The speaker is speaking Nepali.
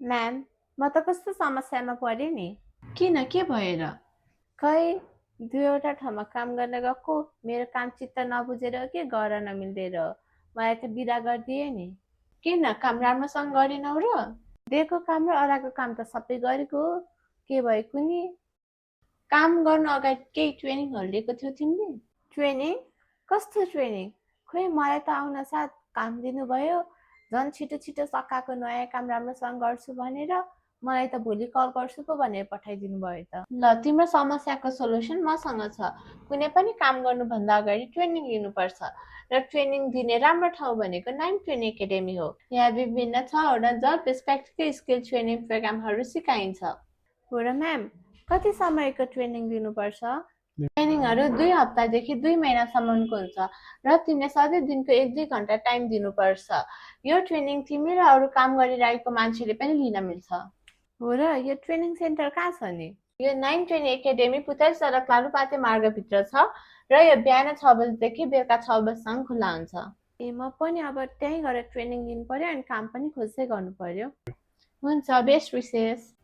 म्याम, म त कस्तो समस्यामा परेँ नि। किन के भएर? खै, दुईवटा ठाउँमा काम गर्न गएको, मेरो काम चित्त नबुझेर हो कि गर नमिल्दै रह्यो। मलाई त बिदा गरिदिए नि। किन काम राम्रोसँग गरेनौ र? दिएको काम र अराको काम त सबै गरेको हो, के भयो कुनि? काम गर्नु अगाडि केही ट्रेनिङहरू लिएको थियौ तिमीले? ट्रेनिङ? कस्तो ट्रेनिङ? खोइ मलाई त आउन साथ काम दिनुभयो, झन् छिटो छिटो सकाएको नयाँ काम राम्रोसँग गर्छु भनेर मलाई त भोलि कल गर्छु पो भनेर पठाइदिनु भयो त। ल तिम्रो समस्याको सोलुसन मसँग छ। कुनै पनि काम गर्नुभन्दा अगाडि ट्रेनिङ लिनुपर्छ र ट्रेनिङ दिने राम्रो ठाउँ भनेको 9 ट्रेनिङ एकाडेमी हो। यहाँ विभिन्न 6वटा जब स्पेसिफिक स्किल ट्रेनिङ प्रोग्रामहरू सिकाइन्छ। हो र म्याम, कति समयको ट्रेनिङ दिनुपर्छ? ट्रेनिङहरू 2 हप्तादेखि 2 महिनासम्मको हुन्छ र तिमीले सधैँ दिनको 1-2 घन्टा टाइम दिनुपर्छ। यो ट्रेनिङ तिमी र अरू काम गरिरहेको मान्छेले पनि लिन मिल्छ। हो र, यो ट्रेनिङ सेन्टर कहाँ छ नि? यो 9 ट्रेनिङ एकाडेमी पुतल सडक लालुपाते मार्गभित्र छ र यो बिहान 6 बजेदेखि बेलुका 6 बजेसम्म खुल्ला हुन्छ। ए, म पनि अब त्यहीँ गएर ट्रेनिङ लिनु पर्यो अनि काम पनि खोज्दै गर्नु पर्यो। हुन्छ, बेस्ट विसेस।